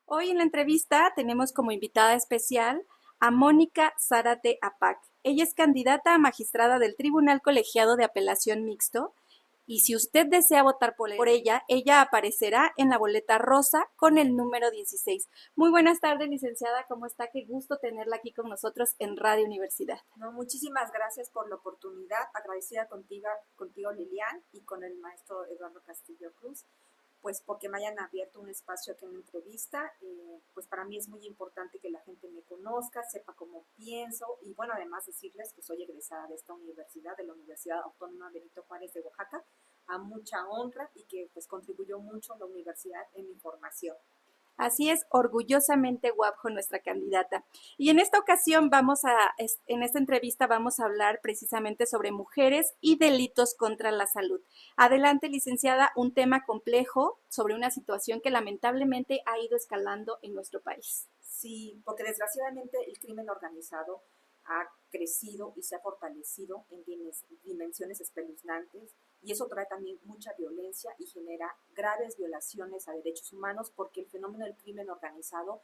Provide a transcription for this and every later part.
Hoy en la entrevista tenemos como invitada especial a Mónica Zárate Apac. Ella es candidata a magistrada del Tribunal Colegiado de Apelación Mixto y si usted desea votar por ella, ella aparecerá en la boleta rosa con el número 16. Muy buenas tardes, licenciada. ¿Cómo está? Qué gusto tenerla aquí con nosotros en Radio Universidad. No, muchísimas gracias por la oportunidad, agradecida contigo Lilian y con el maestro Eduardo Castillo Cruz, pues porque me hayan abierto un espacio aquí en la entrevista. Pues para mí es muy importante que la gente me conozca, sepa cómo pienso y bueno, además decirles que soy egresada de esta universidad, de la Universidad Autónoma Benito Juárez de Oaxaca, a mucha honra y que pues contribuyó mucho la universidad en mi formación. Así es, orgullosamente Guapjo, nuestra candidata. Y en esta ocasión en esta entrevista vamos a hablar precisamente sobre mujeres y delitos contra la salud. Adelante, licenciada, un tema complejo sobre una situación que lamentablemente ha ido escalando en nuestro país. Sí, porque desgraciadamente el crimen organizado ha crecido y se ha fortalecido en dimensiones espeluznantes y eso trae también mucha violencia y genera graves violaciones a derechos humanos porque el fenómeno del crimen organizado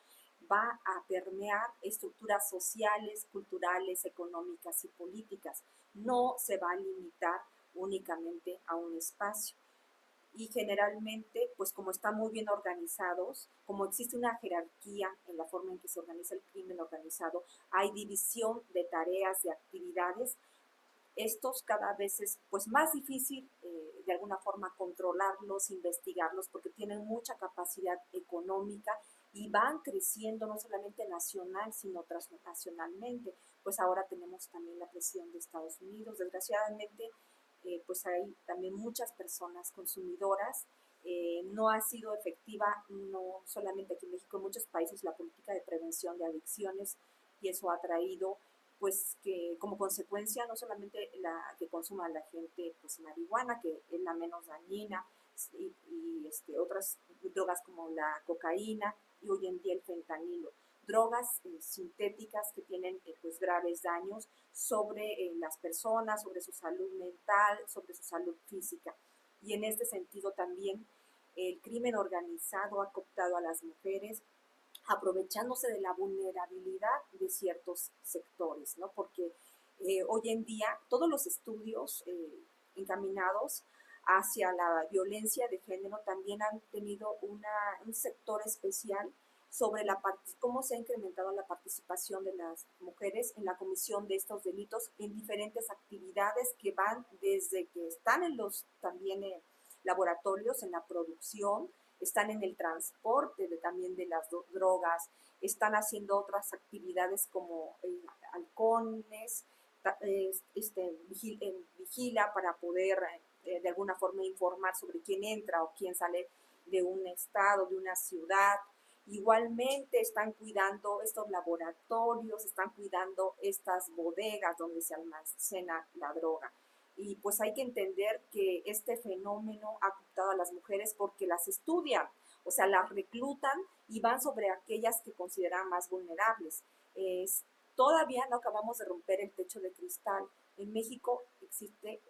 va a permear estructuras sociales, culturales, económicas y políticas. No se va a limitar únicamente a un espacio y generalmente, pues como están muy bien organizados, como existe una jerarquía en la forma en que se organiza el crimen organizado, hay división de tareas, de actividades, estos cada vez es pues más difícil de alguna forma controlarlos, investigarlos, porque tienen mucha capacidad económica y van creciendo no solamente nacional, sino transnacionalmente. Pues ahora tenemos también la presión de Estados Unidos. Desgraciadamente, pues hay también muchas personas consumidoras. No ha sido efectiva, no solamente aquí en México, en muchos países, la política de prevención de adicciones y eso ha traído pues que como consecuencia no solamente la que consuma la gente pues marihuana, que es la menos dañina, y otras drogas como la cocaína y hoy en día el fentanilo, drogas sintéticas que tienen pues graves daños sobre las personas, sobre su salud mental, sobre su salud física. Y en este sentido también el crimen organizado ha cooptado a las mujeres aprovechándose de la vulnerabilidad de ciertos sectores, ¿no? Porque hoy en día todos los estudios encaminados hacia la violencia de género también han tenido un sector especial sobre cómo se ha incrementado la participación de las mujeres en la comisión de estos delitos en diferentes actividades que van desde que están en los también laboratorios, en la producción, están en el transporte también de las drogas, están haciendo otras actividades como halcones, vigila para poder de alguna forma informar sobre quién entra o quién sale de un estado, de una ciudad. Igualmente están cuidando estos laboratorios, están cuidando estas bodegas donde se almacena la droga. Y pues hay que entender que este fenómeno ha afectado a las mujeres porque las estudian, o sea, las reclutan y van sobre aquellas que consideran más vulnerables. Todavía no acabamos de romper el techo de cristal. En México existe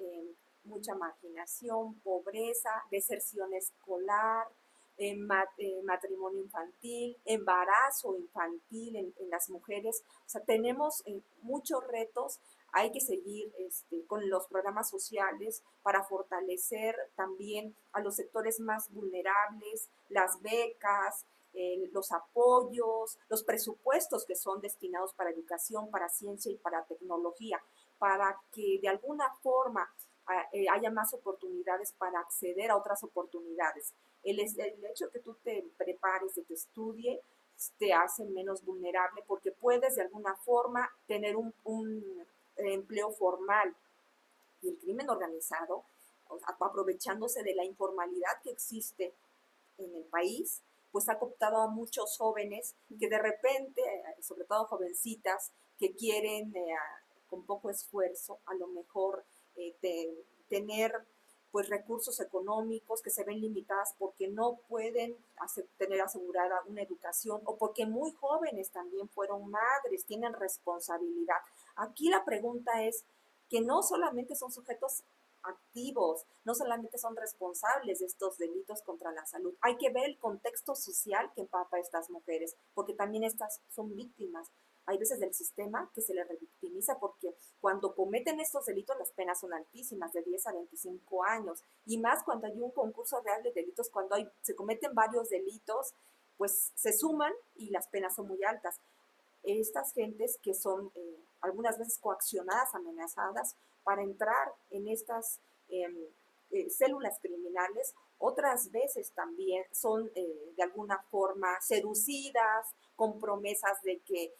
mucha marginación, pobreza, deserción escolar, matrimonio infantil, embarazo infantil en las mujeres. O sea, tenemos muchos retos. Hay que seguir con los programas sociales para fortalecer también a los sectores más vulnerables, las becas, los apoyos, los presupuestos que son destinados para educación, para ciencia y para tecnología, para que de alguna forma haya más oportunidades para acceder a otras oportunidades. El hecho de que tú te prepares, de que estudie, te hace menos vulnerable porque puedes de alguna forma tener un empleo formal. Y el crimen organizado, aprovechándose de la informalidad que existe en el país, pues ha cooptado a muchos jóvenes que de repente, sobre todo jovencitas, que quieren con poco esfuerzo a lo mejor tener pues recursos económicos que se ven limitadas porque no pueden tener asegurada una educación o porque muy jóvenes también fueron madres, tienen responsabilidad. Aquí la pregunta es que no solamente son sujetos activos, no solamente son responsables de estos delitos contra la salud. Hay que ver el contexto social que empapa a estas mujeres, porque también estas son víctimas. Hay veces del sistema que se les revictimiza porque cuando cometen estos delitos las penas son altísimas, de 10 a 25 años, y más cuando hay un concurso real de delitos, cuando se cometen varios delitos, pues se suman y las penas son muy altas. Estas gentes que son algunas veces coaccionadas, amenazadas para entrar en estas células criminales, otras veces también son de alguna forma seducidas con promesas de que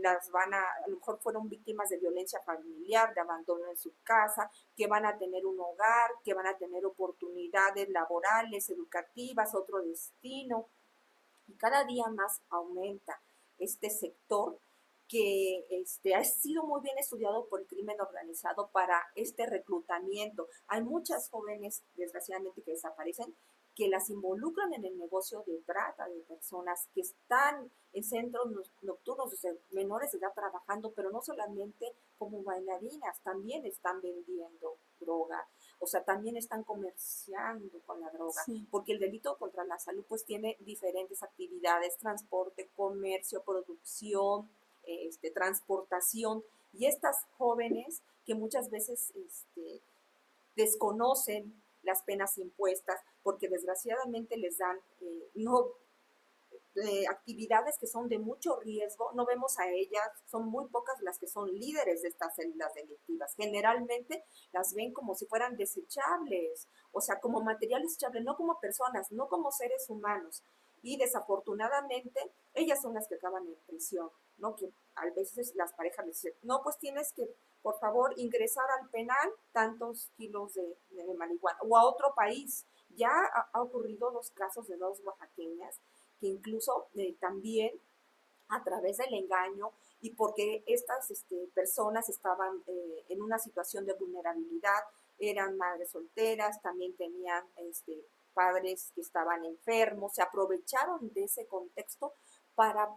las van a lo mejor fueron víctimas de violencia familiar, de abandono en su casa, que van a tener un hogar, que van a tener oportunidades laborales, educativas, otro destino, y cada día más aumenta este sector que ha sido muy bien estudiado por el crimen organizado para este reclutamiento. Hay muchas jóvenes, desgraciadamente, que desaparecen, que las involucran en el negocio de trata de personas, que están en centros nocturnos, o sea, menores de edad trabajando, pero no solamente como bailarinas, también están vendiendo droga, o sea, también están comerciando con la droga, Sí. porque el delito contra la salud pues tiene diferentes actividades: transporte, comercio, producción, transportación, y estas jóvenes que muchas veces desconocen las penas impuestas porque desgraciadamente les dan no actividades que son de mucho riesgo, no vemos a ellas, son muy pocas las que son líderes de estas células delictivas. Generalmente las ven como si fueran desechables, o sea, como material desechable, no como personas, no como seres humanos. Y desafortunadamente ellas son las que acaban en prisión, ¿no? Que a veces las parejas les dicen, no, pues tienes que, por favor, ingresar al penal tantos kilos de marihuana, o a otro país. Ya ha ocurrido 2 casos de 2 oaxaqueñas que incluso también a través del engaño y porque estas personas estaban en una situación de vulnerabilidad, eran madres solteras, también tenían padres que estaban enfermos, se aprovecharon de ese contexto para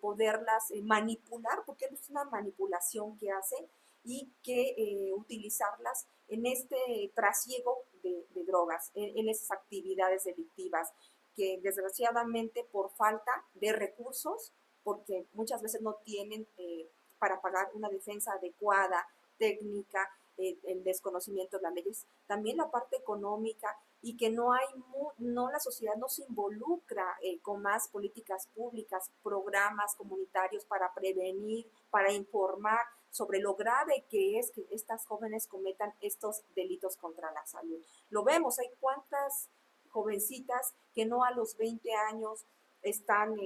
poderlas manipular, porque es una manipulación que hacen, y que utilizarlas en este trasiego de drogas, en esas actividades delictivas que desgraciadamente por falta de recursos, porque muchas veces no tienen para pagar una defensa adecuada, técnica, el desconocimiento de las leyes, también la parte económica, y que no la sociedad no se involucra con más políticas públicas, programas comunitarios para prevenir, para informar sobre lo grave que es que estas jóvenes cometan estos delitos contra la salud. Lo vemos, hay cuántas jovencitas que no a los 20 años están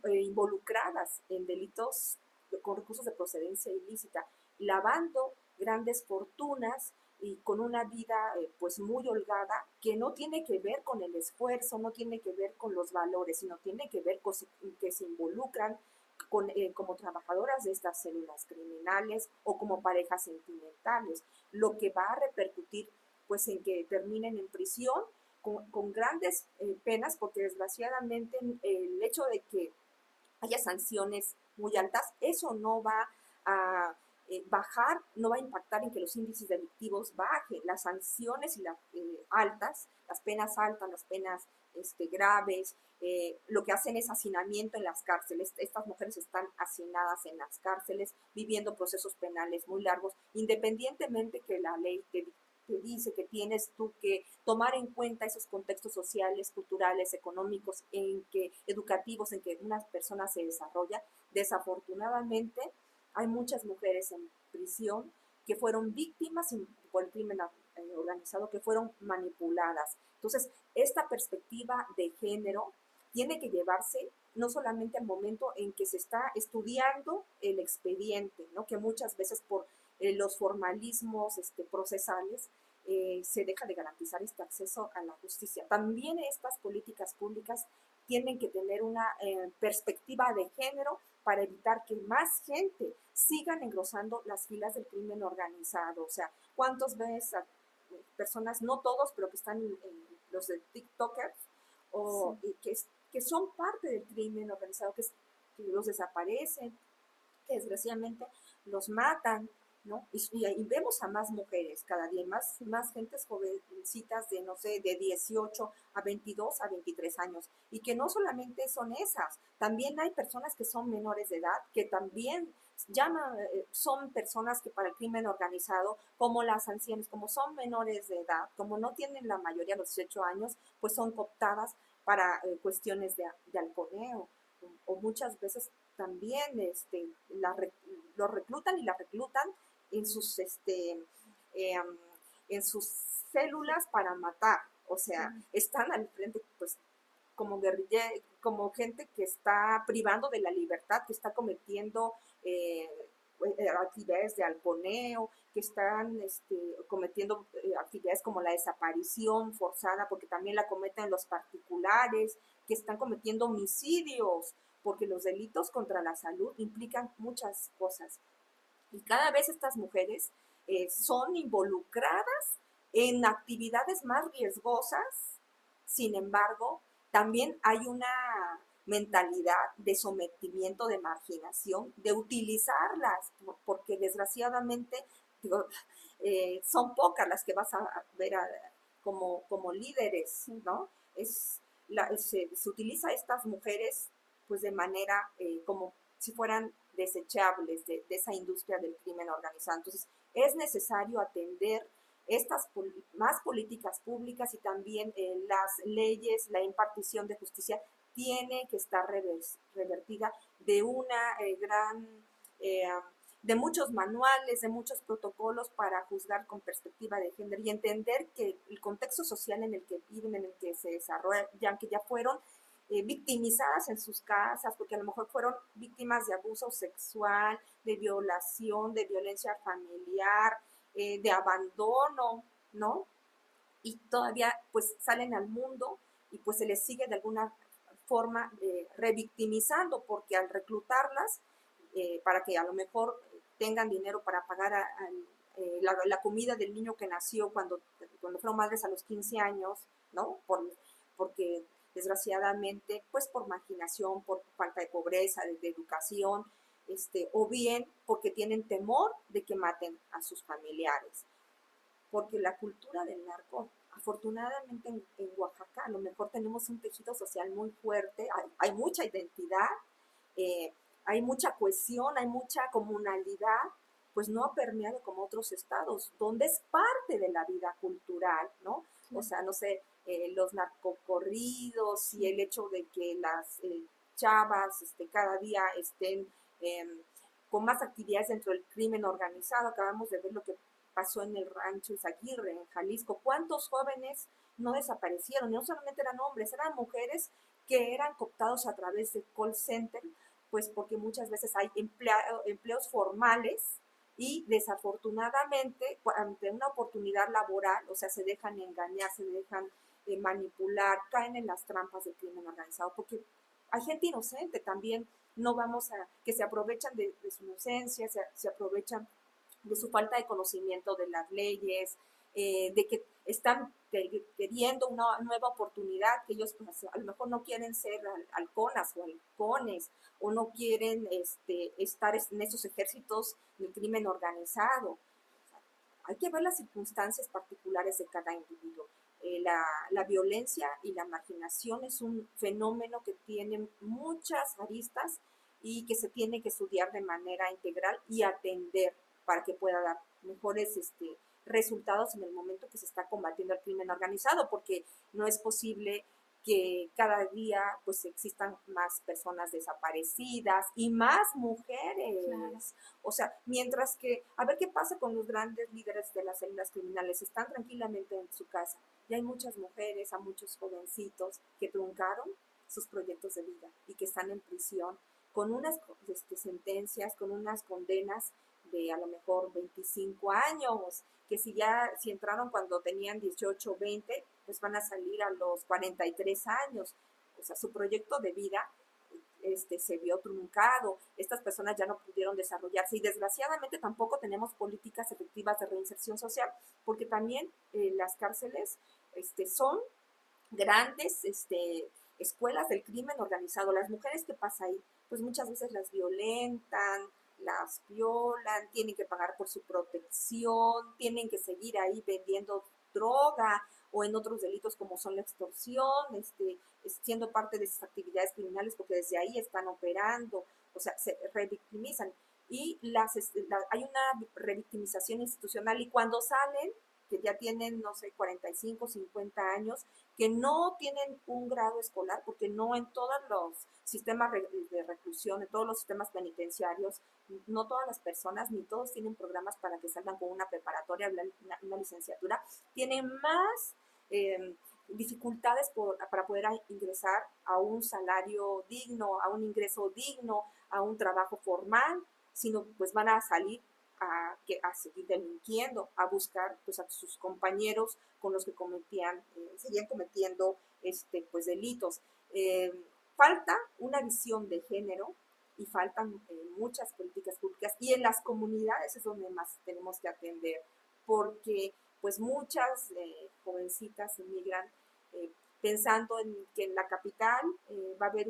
involucradas en delitos con recursos de procedencia ilícita, lavando grandes fortunas y con una vida pues muy holgada, que no tiene que ver con el esfuerzo, no tiene que ver con los valores, sino tiene que ver con que se involucran como trabajadoras de estas células criminales o como parejas sentimentales, lo que va a repercutir pues en que terminen en prisión con grandes penas, porque desgraciadamente el hecho de que haya sanciones muy altas, eso no va a bajar, no va a impactar en que los índices delictivos bajen. Las sanciones y las altas, las penas altas, las penas graves, lo que hacen es hacinamiento en las cárceles. Estas mujeres están hacinadas en las cárceles, viviendo procesos penales muy largos, independientemente que la ley te dice que tienes tú que tomar en cuenta esos contextos sociales, culturales, económicos, educativos, en que una persona se desarrolla. Desafortunadamente, hay muchas mujeres en prisión que fueron víctimas por el crimen organizado, que fueron manipuladas. Entonces, esta perspectiva de género tiene que llevarse no solamente al momento en que se está estudiando el expediente, ¿no? Que muchas veces por los formalismos procesales se deja de garantizar este acceso a la justicia. También estas políticas públicas tienen que tener una perspectiva de género para evitar que más gente sigan engrosando las filas del crimen organizado. O sea, ¿cuántos ves a personas, no todos, pero que están en los de TikTokers, o Sí. que son parte del crimen organizado, que los desaparecen, que desgraciadamente los matan, ¿no? Y vemos a más mujeres cada día, más gentes jovencitas de, no sé, de 18 a 22 a 23 años. Y que no solamente son esas, también hay personas que son menores de edad, que también son personas que para el crimen organizado, como las ancianas, como son menores de edad, como no tienen la mayoría de los 18 años, pues son cooptadas para cuestiones de halconeo. O muchas veces también los reclutan y las reclutan en sus, eh, en sus células para matar. O sea, están al frente, pues, como guerrilleros, como gente que está privando de la libertad, que está cometiendo eh, actividades de halconeo, que están cometiendo actividades como la desaparición forzada, porque también la cometen los particulares, que están cometiendo homicidios, porque los delitos contra la salud implican muchas cosas. Y cada vez estas mujeres son involucradas en actividades más riesgosas. Sin embargo, también hay una mentalidad de sometimiento, de marginación, de utilizarlas, porque desgraciadamente digo, son pocas las que vas a ver como líderes, ¿no? Se utiliza a estas mujeres pues de manera como si fueran desechables de esa industria del crimen organizado. Entonces, es necesario atender estas más políticas públicas y también las leyes, la impartición de justicia tiene que estar revertida de una eh, de muchos manuales, de muchos protocolos para juzgar con perspectiva de género y entender que el contexto social en el que viven, en el que se desarrollan, que ya fueron victimizadas en sus casas, porque a lo mejor fueron víctimas de abuso sexual, de violación, de violencia familiar, de abandono, ¿no? Y todavía pues salen al mundo y pues se les sigue de alguna forma revictimizando, porque al reclutarlas, para que a lo mejor tengan dinero para pagar la comida del niño que nació cuando fueron madres a los 15 años, ¿no? Porque desgraciadamente, pues por marginación, por falta de pobreza, de educación, o bien porque tienen temor de que maten a sus familiares. Porque la cultura del narco, afortunadamente en Oaxaca, a lo mejor tenemos un tejido social muy fuerte, hay mucha identidad, eh, hay mucha cohesión, hay mucha comunalidad, pues no ha permeado como otros estados, donde es parte de la vida cultural, ¿no? O sea, no sé, los narcocorridos y el hecho de que las chavas cada día estén con más actividades dentro del crimen organizado. Acabamos de ver lo que pasó en el rancho Izaguirre, en Jalisco. ¿Cuántos jóvenes no desaparecieron? Y no solamente eran hombres, eran mujeres que eran cooptados a través de call center, pues porque muchas veces hay empleos formales y desafortunadamente ante una oportunidad laboral, o sea, se dejan engañar, se dejan manipular, caen en las trampas del crimen organizado, porque hay gente inocente también, no vamos a, que se aprovechan de su inocencia, se aprovechan de su falta de conocimiento de las leyes, de que están queriendo una nueva oportunidad, que ellos pues, a lo mejor no quieren ser halconas o halcones, o no quieren estar en esos ejércitos del crimen organizado. O sea, hay que ver las circunstancias particulares de cada individuo. La violencia y la marginación es un fenómeno que tiene muchas aristas y que se tiene que estudiar de manera integral y atender para que pueda dar mejores resultados en el momento que se está combatiendo el crimen organizado, porque no es posible que cada día pues existan más personas desaparecidas y más mujeres. Claro. O sea, mientras que, a ver qué pasa con los grandes líderes de las células criminales, están tranquilamente en su casa y hay muchas mujeres, a muchos jovencitos que truncaron sus proyectos de vida y que están en prisión con unas sentencias, con unas condenas de a lo mejor 25 años, que si entraron cuando tenían 18 o 20, pues van a salir a los 43 años. O sea, su proyecto de vida se vio truncado, estas personas ya no pudieron desarrollarse y desgraciadamente tampoco tenemos políticas efectivas de reinserción social, porque también las cárceles son grandes escuelas del crimen organizado. Las mujeres que pasan ahí, pues muchas veces las violentan, las violan, tienen que pagar por su protección, tienen que seguir ahí vendiendo droga o en otros delitos como son la extorsión, siendo parte de esas actividades criminales porque desde ahí están operando, o sea, se revictimizan. Y hay una revictimización institucional y cuando salen, que ya tienen, no sé, 45, 50 años, que no tienen un grado escolar, porque no en todos los sistemas de reclusión, en todos los sistemas penitenciarios, no todas las personas, ni todos tienen programas para que salgan con una preparatoria, una licenciatura, tienen más dificultades para poder ingresar a un salario digno, a un ingreso digno, a un trabajo formal, sino pues van a salir a seguir delinquiendo, a buscar pues a sus compañeros con los que seguían cometiendo pues delitos. Falta una visión de género y faltan muchas políticas públicas y en las comunidades es donde más tenemos que atender porque pues muchas jovencitas emigran pensando en que en la capital va a haber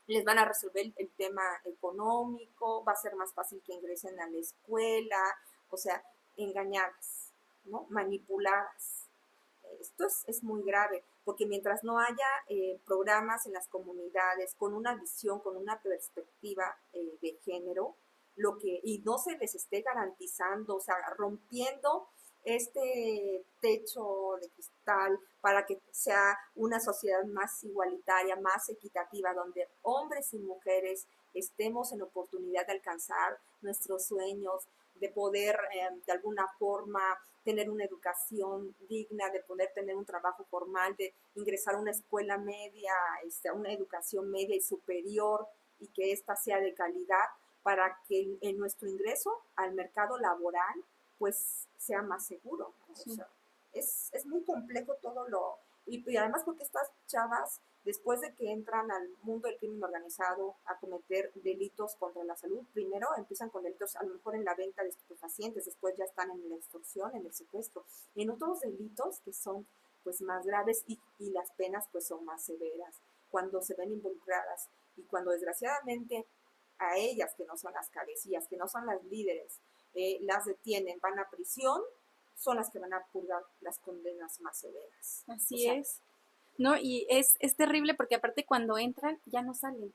les van a resolver el tema económico, va a ser más fácil que ingresen a la escuela, o sea, engañadas, ¿no? Manipuladas. Esto es muy grave, porque mientras no haya programas en las comunidades con una visión, con una perspectiva de género, y no se les esté garantizando, o sea, rompiendo este techo de cristal para que sea una sociedad más igualitaria, más equitativa, donde hombres y mujeres estemos en oportunidad de alcanzar nuestros sueños, de poder de alguna forma tener una educación digna, de poder tener un trabajo formal, de ingresar a una escuela media, a una educación media y superior y que ésta sea de calidad para que en nuestro ingreso al mercado laboral pues sea más seguro. Sí. O sea, es muy complejo todo y además porque estas chavas después de que entran al mundo del crimen organizado a cometer delitos contra la salud, primero empiezan con delitos a lo mejor en la venta de estupefacientes, después ya están en la extorsión, en el secuestro, en otros delitos que son pues más graves y las penas pues son más severas cuando se ven involucradas y cuando desgraciadamente a ellas que no son las cabecillas, que no son las líderes, las detienen, van a prisión, son las que van a purgar las condenas más severas. Así es. ¿No? Y es terrible porque aparte cuando entran ya no salen.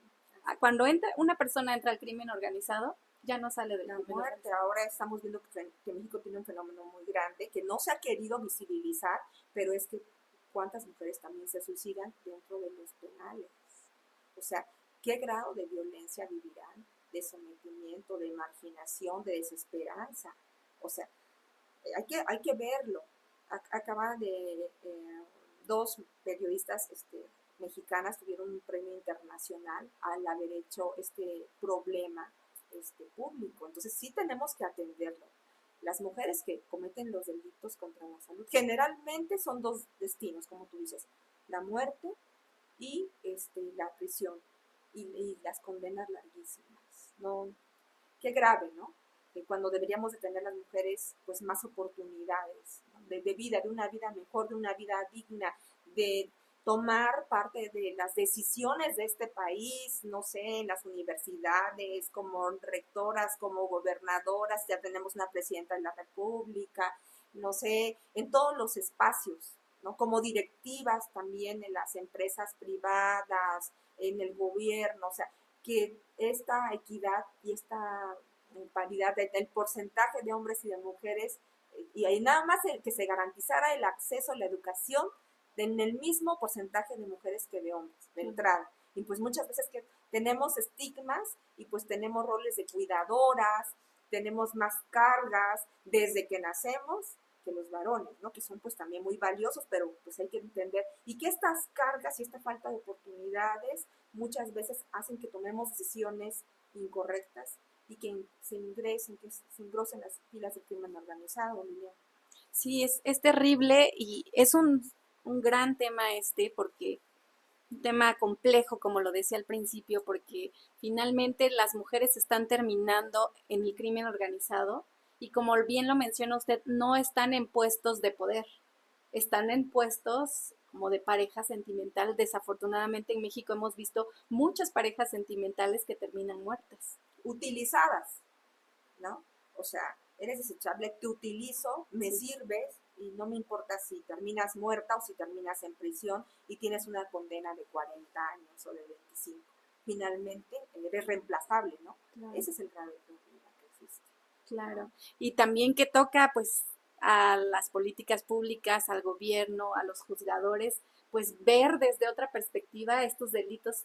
Cuando una persona entra al crimen organizado, ya no sale de la muerte. Ahora estamos viendo que México tiene un fenómeno muy grande que no se ha querido visibilizar, pero es que cuántas mujeres también se suicidan dentro de los penales. O sea, ¿qué grado de violencia vivirán? De sometimiento, de marginación, de desesperanza. O sea, hay que verlo. Acaban de dos periodistas mexicanas tuvieron un premio internacional al haber hecho este problema público. Entonces sí tenemos que atenderlo. Las mujeres que cometen los delitos contra la salud generalmente son dos destinos, como tú dices, la muerte y la prisión y las condenas larguísimas. No, qué grave, ¿no? Cuando deberíamos de tener las mujeres pues más oportunidades, ¿no? de vida, de una vida mejor, de una vida digna, de tomar parte de las decisiones de este país, no sé, en las universidades, como rectoras, como gobernadoras, ya tenemos una presidenta de la República, no sé, en todos los espacios, ¿no? Como directivas también en las empresas privadas, en el gobierno, o sea, que esta equidad y esta paridad del porcentaje de hombres y de mujeres y ahí nada más que se garantizara el acceso a la educación en el mismo porcentaje de mujeres que de hombres de entrada. Y pues muchas veces que tenemos estigmas y pues tenemos roles de cuidadoras, tenemos más cargas desde que nacemos que los varones, ¿no? Que son pues también muy valiosos, pero pues hay que entender y que estas cargas y esta falta de oportunidades muchas veces hacen que tomemos decisiones incorrectas y que se engrosen las filas del crimen organizado, Lilian. Sí, es terrible y es un gran tema porque un tema complejo, como lo decía al principio, porque finalmente las mujeres están terminando en el crimen organizado y como bien lo menciona usted, no están en puestos de poder, están en puestos como de pareja sentimental. Desafortunadamente en México hemos visto muchas parejas sentimentales que terminan muertas. utilizadas, ¿no? O sea, eres desechable, te utilizo, me sirves y no me importa si terminas muerta o si terminas en prisión y tienes una condena de 40 años o de 25. Finalmente eres reemplazable, ¿no? Claro. Ese es el grave problema que existe. Claro. Y también que toca pues a las políticas públicas, al gobierno, a los juzgadores, pues ver desde otra perspectiva estos delitos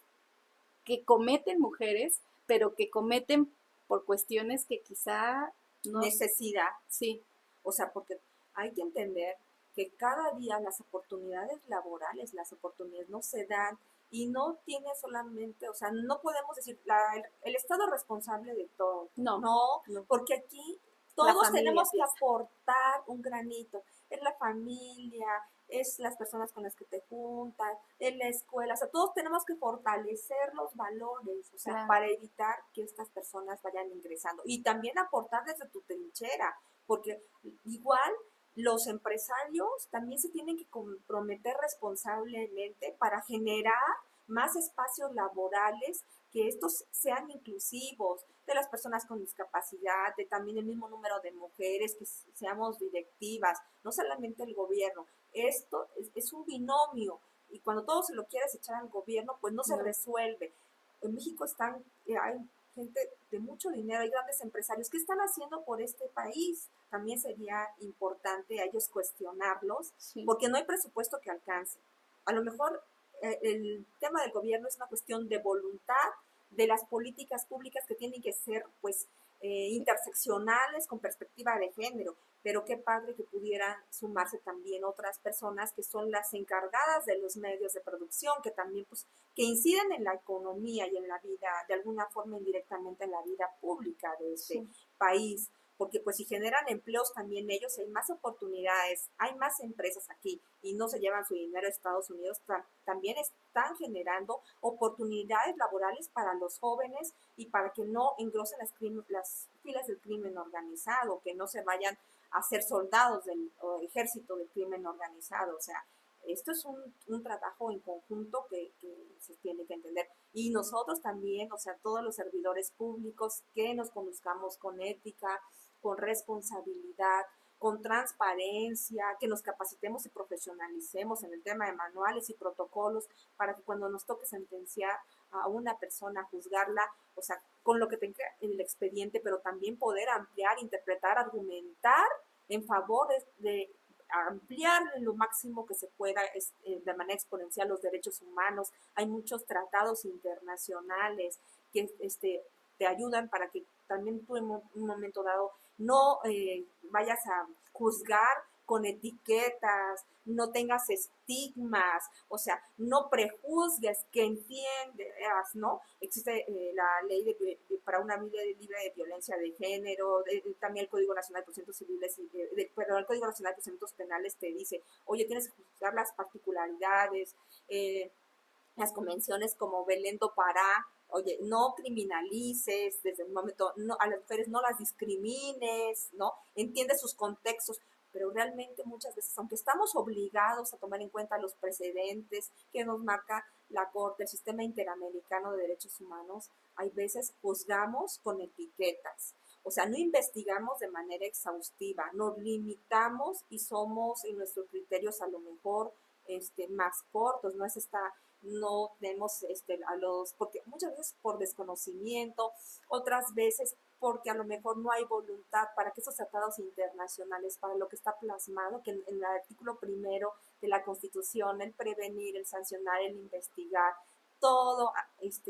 que cometen mujeres, pero que cometen por cuestiones que quizá no... Necesidad. Sí. O sea, porque hay que entender que cada día las oportunidades laborales, las oportunidades no se dan y no tiene solamente, o sea, no podemos decir el Estado es responsable de todo. No, no, no. Porque aquí La todos familia tenemos que empieza. aportar un granito. Es la familia, es las personas con las que te juntas, en la escuela, o sea, todos tenemos que fortalecer los valores, o sea, Claro. para evitar que estas personas vayan ingresando y también aportar desde tu trinchera, porque igual los empresarios también se tienen que comprometer responsablemente para generar más espacios laborales, que estos sean inclusivos, de las personas con discapacidad, de también el mismo número de mujeres, que seamos directivas, no solamente el gobierno. Esto es un binomio y cuando todo se lo quieres echar al gobierno, pues no se resuelve. En México hay gente de mucho dinero, hay grandes empresarios. ¿Qué están haciendo por este país? También sería importante a ellos cuestionarlos, porque no hay presupuesto que alcance. A lo mejor el tema del gobierno es una cuestión de voluntad, de las políticas públicas que tienen que ser pues interseccionales con perspectiva de género, pero qué padre que pudieran sumarse también otras personas que son las encargadas de los medios de producción, que también pues que inciden en la economía y en la vida, de alguna forma indirectamente en la vida pública de este país, porque pues si generan empleos también ellos, hay más oportunidades, hay más empresas aquí y no se llevan su dinero a Estados Unidos, también están generando oportunidades laborales para los jóvenes y para que no engrosen las filas del crimen organizado, que no se vayan a ser soldados del ejército del crimen organizado. O sea, esto es un trabajo en conjunto que se tiene que entender. Y nosotros también, o sea, todos los servidores públicos, que nos conduzcamos con ética, con responsabilidad, con transparencia, que nos capacitemos y profesionalicemos en el tema de manuales y protocolos para que cuando nos toque sentenciar a una persona, juzgarla, o sea, con lo que tenga el expediente, pero también poder ampliar, interpretar, argumentar en favor de ampliar lo máximo que se pueda de manera exponencial los derechos humanos. Hay muchos tratados internacionales que te ayudan para que también tú en un momento dado no vayas a juzgar con etiquetas, no tengas estigmas, o sea, no prejuzgues, que entiendas, ¿no? Existe la ley para una vida libre de violencia de género, también el Código Nacional de Procedimientos Civiles, perdón, el Código Nacional de Procedimientos Penales te dice, oye, tienes que juzgar las particularidades, las convenciones como Belén do Pará, oye, no criminalices desde un momento, no, a las mujeres no las discrimines, ¿no? Entiende sus contextos, pero realmente muchas veces, aunque estamos obligados a tomar en cuenta los precedentes que nos marca la Corte, el Sistema Interamericano de Derechos Humanos, hay veces juzgamos con etiquetas. O sea, no investigamos de manera exhaustiva, nos limitamos y somos en nuestros criterios a lo mejor más cortos, no es no tenemos porque muchas veces por desconocimiento, otras veces porque a lo mejor no hay voluntad para que esos tratados internacionales, para lo que está plasmado, que en el artículo primero de la Constitución, el prevenir, el sancionar, el investigar, todo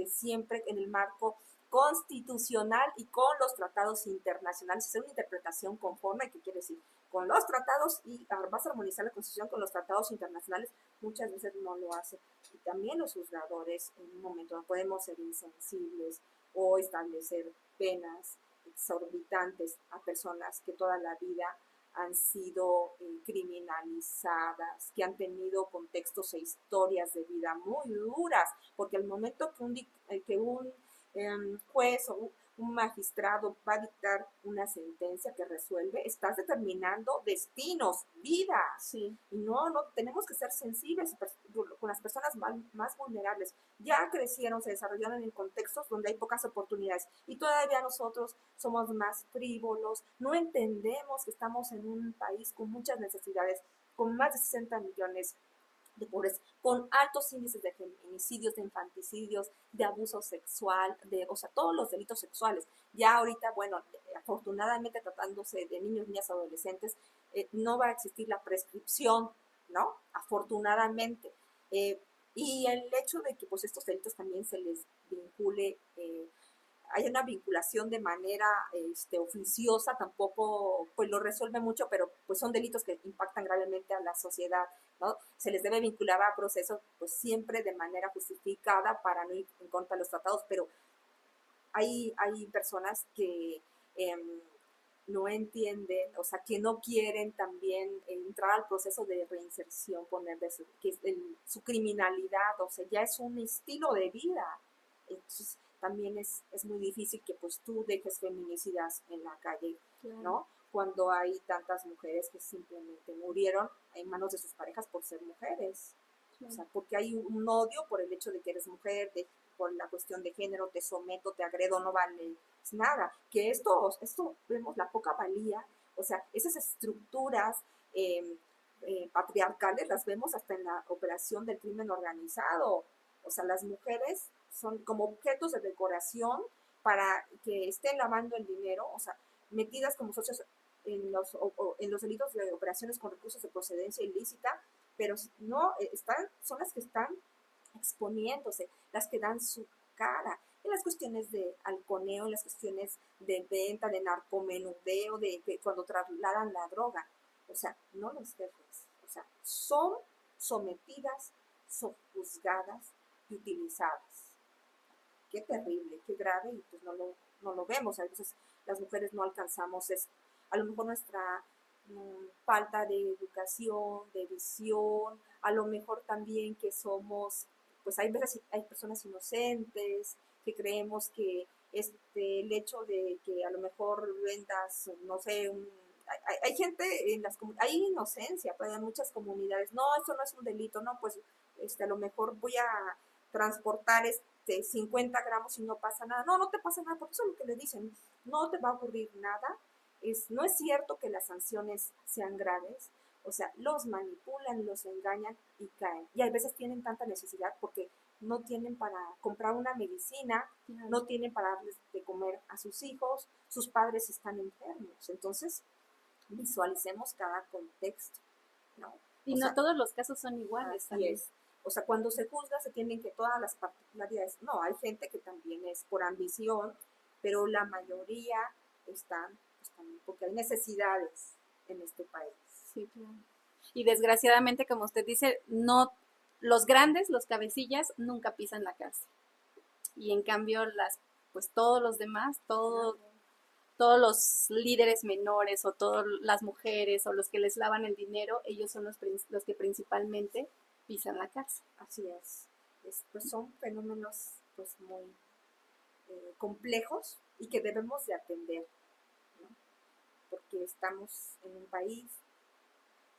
siempre en el marco constitucional y con los tratados internacionales, hacer una interpretación conforme, ¿qué quiere decir? Con los tratados y vas a armonizar la Constitución con los tratados internacionales, muchas veces no lo hace. Y también los juzgadores en un momento no podemos ser insensibles o establecer penas exorbitantes a personas que toda la vida han sido criminalizadas, que han tenido contextos e historias de vida muy duras, porque al momento que un juez un magistrado va a dictar una sentencia que resuelve, estás determinando destinos, vidas. Sí. Y no, tenemos que ser sensibles con las personas más vulnerables. Ya crecieron, se desarrollaron en contextos donde hay pocas oportunidades y todavía nosotros somos más frívolos, no entendemos que estamos en un país con muchas necesidades, con más de 60 millones de pobres, con altos índices de feminicidios, de infanticidios, de abuso sexual, o sea, todos los delitos sexuales. Ya ahorita, bueno, afortunadamente tratándose de niños, niñas, adolescentes, no va a existir la prescripción, ¿no? Afortunadamente. Y el hecho de que pues estos delitos también se les vincule, hay una vinculación de manera oficiosa, tampoco pues lo resuelve mucho, pero pues son delitos que impactan gravemente a la sociedad, ¿no? Se les debe vincular a procesos pues siempre de manera justificada para no ir en contra de los tratados, pero hay personas que no entienden, o sea, que no quieren también entrar al proceso de reinserción, ponerle su criminalidad, o sea, ya es un estilo de vida. Entonces, también es muy difícil que pues tú dejes feminicidas en la calle, Claro. ¿no? Cuando hay tantas mujeres que simplemente murieron en manos de sus parejas por ser mujeres. O sea, porque hay un odio por el hecho de que eres mujer, por la cuestión de género, te someto, te agredo, no vale nada. Que esto vemos la poca valía, o sea, esas estructuras patriarcales las vemos hasta en la operación del crimen organizado. O sea, las mujeres son como objetos de decoración para que estén lavando el dinero, o sea, metidas como socios en los delitos de operaciones con recursos de procedencia ilícita, pero no, son las que están exponiéndose, las que dan su cara en las cuestiones de halconeo, en las cuestiones de venta, de narcomenudeo, de cuando trasladan la droga. O sea, no los jefes, o sea, son sometidas, son juzgadas y utilizadas. Qué terrible, qué grave, y pues no lo vemos. A veces las mujeres no alcanzamos eso. A lo mejor nuestra falta de educación, de visión, a lo mejor también que somos, pues hay veces hay personas inocentes, que creemos que el hecho de que a lo mejor vendas, no sé, hay gente en hay inocencia, pero en muchas comunidades, no, eso no es un delito, no, pues a lo mejor voy a transportar 50 gramos y no pasa nada. No te pasa nada, porque eso es lo que le dicen, no te va a ocurrir nada. No es cierto que las sanciones sean graves, o sea, los manipulan, los engañan y caen. Y a veces tienen tanta necesidad porque no tienen para comprar una medicina, no tienen para darles de comer a sus hijos, sus padres están enfermos. Entonces, visualicemos cada contexto, ¿no? Y no todos los casos son iguales. Así es. O sea, cuando se juzga se tienen que todas las particularidades. No, hay gente que también es por ambición, pero la mayoría están, pues, también porque hay necesidades en este país. Sí, claro. Y desgraciadamente, como usted dice, no, los grandes, los cabecillas, nunca pisan la cárcel. Y en cambio, pues todos los demás, todos los líderes menores o todas las mujeres o los que les lavan el dinero, ellos son los que principalmente pisan la cárcel. Así es. Pues son fenómenos pues muy complejos y que debemos de atender, ¿no? Porque estamos en un país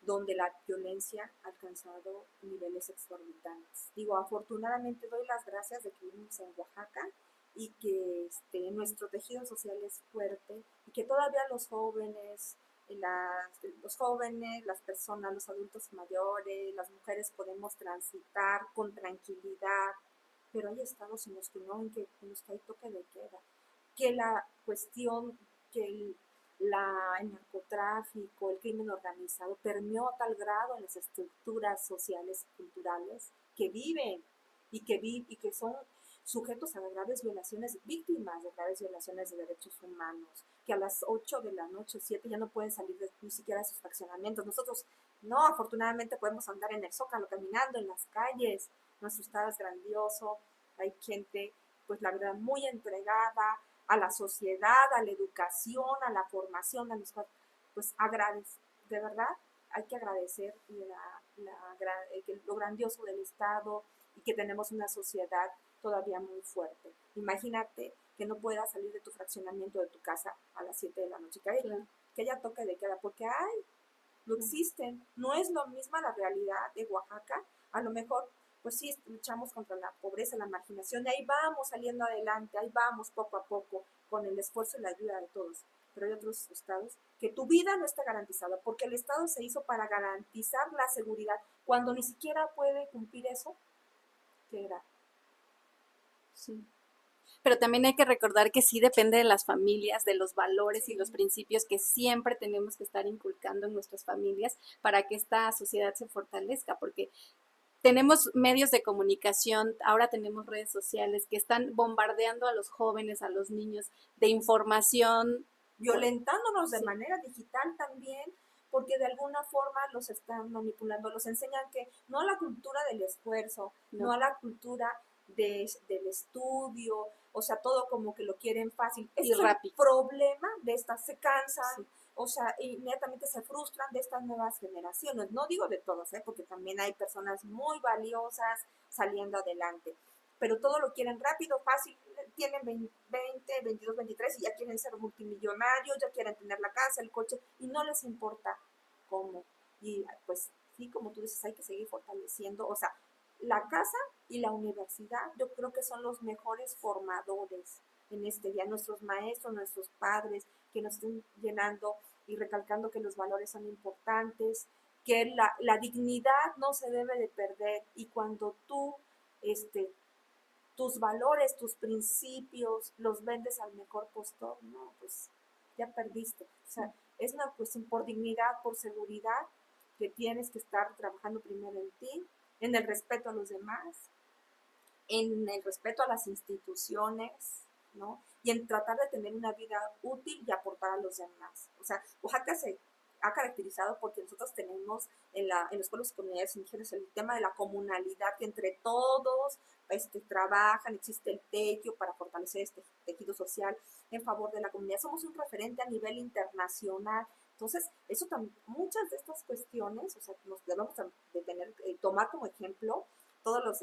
donde la violencia ha alcanzado niveles exorbitantes. Digo, afortunadamente doy las gracias de que vivimos en Oaxaca y que nuestro tejido social es fuerte y que todavía los jóvenes, las personas, los adultos mayores, las mujeres podemos transitar con tranquilidad, pero hay estados en los que no, en los que hay toque de queda, que la cuestión, que el narcotráfico, el crimen organizado permeó a tal grado en las estructuras sociales y culturales que viven y que son sujetos a graves violaciones, víctimas de graves violaciones de derechos humanos, que a las 8 de la noche, 7 ya no pueden salir ni siquiera de sus fraccionamientos. Nosotros no, afortunadamente podemos andar en el Zócalo, caminando en las calles, nuestro estado es grandioso, hay gente, pues la verdad, muy entregada a la sociedad, a la educación, a la formación, a los, pues de verdad hay que agradecer lo grandioso del Estado y que tenemos una sociedad todavía muy fuerte. Imagínate que no puedas salir de tu fraccionamiento, de tu casa a las 7 de la noche, que haya toque de queda, porque no existen, no es lo misma la realidad de Oaxaca, a lo mejor, pues sí, luchamos contra la pobreza, la marginación, y ahí vamos saliendo adelante, ahí vamos poco a poco, con el esfuerzo y la ayuda de todos, pero hay otros estados que tu vida no está garantizada, porque el Estado se hizo para garantizar la seguridad, cuando ni siquiera puede cumplir eso, ¿qué era? Sí. Pero también hay que recordar que sí depende de las familias, de los valores y los principios que siempre tenemos que estar inculcando en nuestras familias para que esta sociedad se fortalezca, porque tenemos medios de comunicación, ahora tenemos redes sociales que están bombardeando a los jóvenes, a los niños de información. Violentándonos de manera digital también, porque de alguna forma los están manipulando, los enseñan que no a la cultura del esfuerzo, no a la cultura del estudio, o sea, todo como que lo quieren fácil. Ese es el problema de estas, se cansan, o sea, inmediatamente se frustran de estas nuevas generaciones. No digo de todos, porque también hay personas muy valiosas saliendo adelante, pero todo lo quieren rápido, fácil, tienen 20, 22, 23 y ya quieren ser multimillonarios, ya quieren tener la casa, el coche, y no les importa cómo. Y pues sí, como tú dices, hay que seguir fortaleciendo, o sea, la casa y la universidad, yo creo que son los mejores formadores en este día, nuestros maestros, nuestros padres, que nos estén llenando y recalcando que los valores son importantes, que la dignidad no se debe de perder, y cuando tú tus valores, tus principios, los vendes al mejor postor, no, pues ya perdiste. O sea, es una cuestión por dignidad, por seguridad, que tienes que estar trabajando primero en ti, en el respeto a los demás, en el respeto a las instituciones, ¿no? Y en tratar de tener una vida útil y aportar a los demás. O sea, Oaxaca se ha caracterizado porque nosotros tenemos en los pueblos y comunidades indígenas el tema de la comunalidad, que entre todos trabajan, existe el tequio para fortalecer este tejido social en favor de la comunidad. Somos un referente a nivel internacional. Entonces, eso muchas de estas cuestiones, o sea, nos debemos de tener, tomar como ejemplo todos los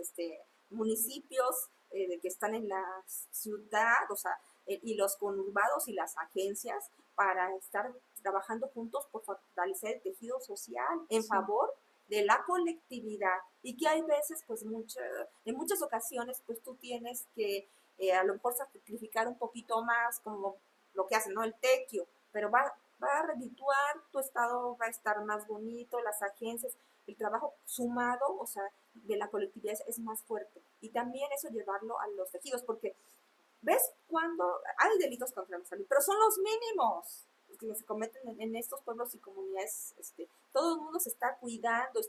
municipios que están en la ciudad, o sea, y los conurbados y las agencias para estar trabajando juntos por fortalecer el tejido social en favor de la colectividad, y que hay veces, pues en muchas ocasiones, pues tú tienes que a lo mejor sacrificar un poquito más, como lo que hacen, ¿no? El tequio, pero va a redituar, tu estado va a estar más bonito, las agencias, el trabajo sumado, o sea, de la colectividad es más fuerte. Y también eso llevarlo a los tejidos, porque ¿ves cuando hay delitos contra la salud? Pero son los mínimos que se cometen en estos pueblos y comunidades. Todo el mundo se está cuidando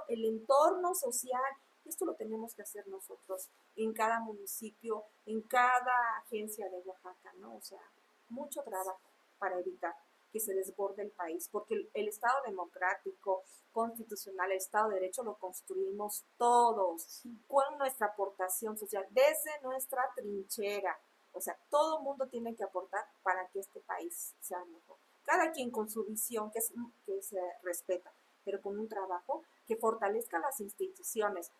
el entorno social. Y esto lo tenemos que hacer nosotros en cada municipio, en cada agencia de Oaxaca, ¿no? O sea, mucho trabajo para evitar que se desborde el país, porque el Estado democrático, constitucional, el Estado de Derecho lo construimos todos, con nuestra aportación social, desde nuestra trinchera. O sea, todo el mundo tiene que aportar para que este país sea mejor. Cada quien con su visión, que se respeta, pero con un trabajo que fortalezca las instituciones.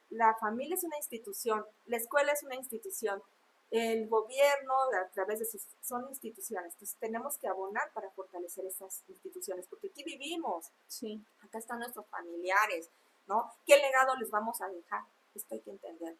La familia es una institución, la escuela es una institución, el gobierno a través de son instituciones. Entonces tenemos que abonar para fortalecer esas instituciones, porque aquí vivimos, acá están nuestros familiares, ¿no? ¿Qué legado les vamos a dejar? Esto hay que entender.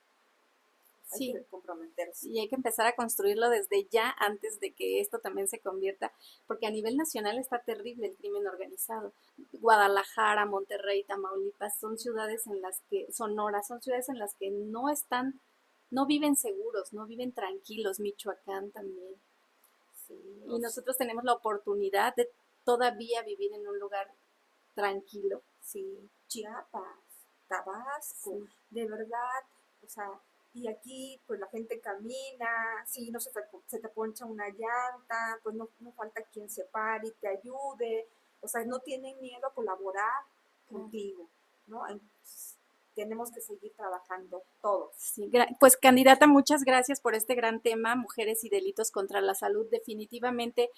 Hay que comprometerse. Y hay que empezar a construirlo desde ya, antes de que esto también se convierta, porque a nivel nacional está terrible el crimen organizado. Guadalajara, Monterrey, Tamaulipas son ciudades en las que, Sonora, son ciudades en las que no viven seguros, no viven tranquilos. Michoacán también. Y nosotros tenemos la oportunidad de todavía vivir en un lugar tranquilo. Chiapas, Tabasco, de verdad, o sea, y aquí pues la gente camina, no se te poncha una llanta, pues no falta quien se pare y te ayude, o sea, no tienen miedo a colaborar contigo, ¿no? Entonces, tenemos que seguir trabajando todos. Pues candidata, muchas gracias por este gran tema, mujeres y delitos contra la salud. Definitivamente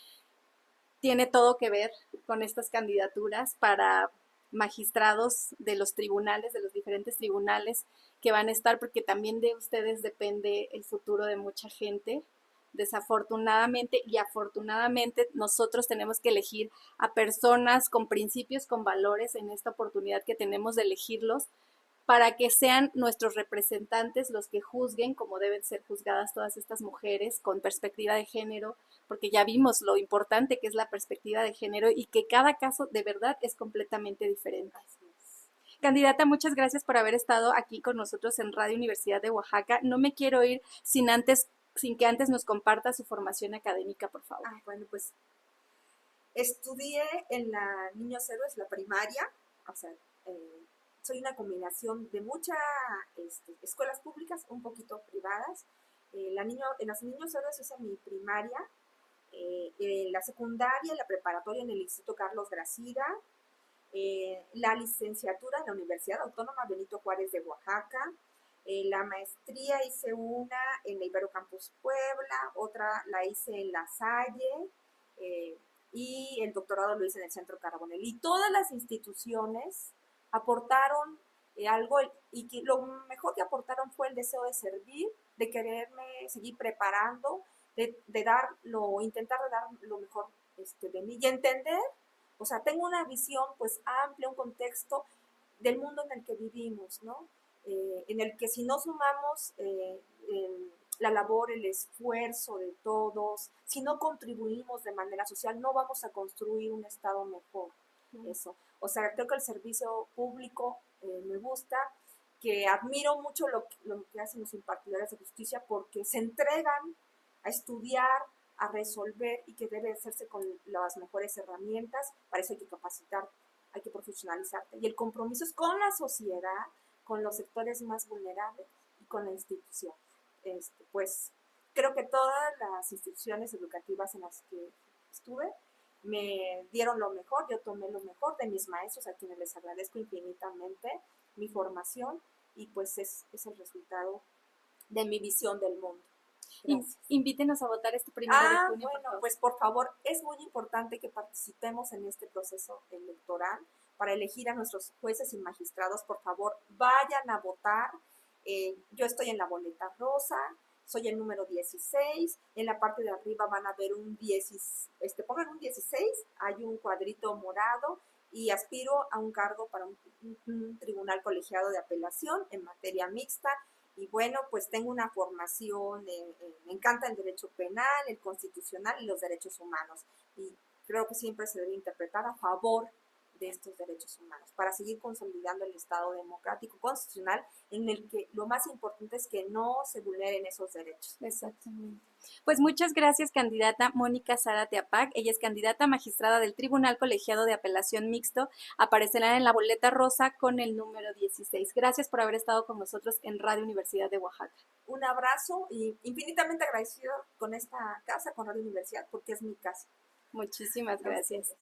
tiene todo que ver con estas candidaturas para magistrados de los tribunales, de los diferentes tribunales que van a estar, porque también de ustedes depende el futuro de mucha gente. Desafortunadamente y afortunadamente nosotros tenemos que elegir a personas con principios, con valores en esta oportunidad que tenemos de elegirlos para que sean nuestros representantes los que juzguen como deben ser juzgadas todas estas mujeres con perspectiva de género, porque ya vimos lo importante que es la perspectiva de género y que cada caso de verdad es completamente diferente. Candidata, muchas gracias por haber estado aquí con nosotros en Radio Universidad de Oaxaca. No me quiero ir sin que antes nos comparta su formación académica, por favor. Bueno, pues estudié en la Niños Héroes, la primaria, o sea, soy una combinación de muchas escuelas públicas, un poquito privadas. En las Niños Héroes hice mi primaria, la secundaria y la preparatoria en el Instituto Carlos Gracida, la licenciatura en la Universidad Autónoma Benito Juárez de Oaxaca, la maestría hice una en la Ibero Campus Puebla, otra la hice en La Salle, y el doctorado lo hice en el Centro Carbonell. Y todas las instituciones aportaron algo, y que lo mejor que aportaron fue el deseo de servir, de quererme seguir preparando, de intentar dar lo mejor de mí y entender, o sea, tengo una visión pues amplia, un contexto del mundo en el que vivimos, ¿no? En el que si no sumamos la labor, el esfuerzo de todos, si no contribuimos de manera social, no vamos a construir un Estado mejor. Eso. O sea, creo que el servicio público me gusta, que admiro mucho lo que hacen los impartidores de justicia porque se entregan a estudiar, a resolver y que debe hacerse con las mejores herramientas. Para eso hay que capacitar, hay que profesionalizarte. Y el compromiso es con la sociedad, con los sectores más vulnerables y con la institución. Pues creo que todas las instituciones educativas en las que estuve me dieron lo mejor, yo tomé lo mejor de mis maestros, a quienes les agradezco infinitamente mi formación, y pues es el resultado de mi visión del mundo. Gracias. Invítenos a votar este 1 de junio. Bueno, pues por favor, es muy importante que participemos en este proceso electoral para elegir a nuestros jueces y magistrados. Por favor, vayan a votar. Yo estoy en la boleta rosa, soy el número 16. En la parte de arriba van a ver un 16, pongan un 16, hay un cuadrito morado, y aspiro a un cargo para un tribunal colegiado de apelación en materia mixta. Y bueno, pues tengo una formación, me encanta el derecho penal, el constitucional y los derechos humanos. Y creo que siempre se debe interpretar a favor de estos derechos humanos para seguir consolidando el Estado democrático constitucional, en el que lo más importante es que no se vulneren esos derechos. Exactamente. Pues muchas gracias, candidata Mónica Zárate Apac. Ella es candidata magistrada del Tribunal Colegiado de Apelación Mixto. Aparecerá en la boleta rosa con el número 16. Gracias por haber estado con nosotros en Radio Universidad de Oaxaca. Un abrazo y infinitamente agradecido con esta casa, con Radio Universidad, porque es mi casa. Muchísimas gracias.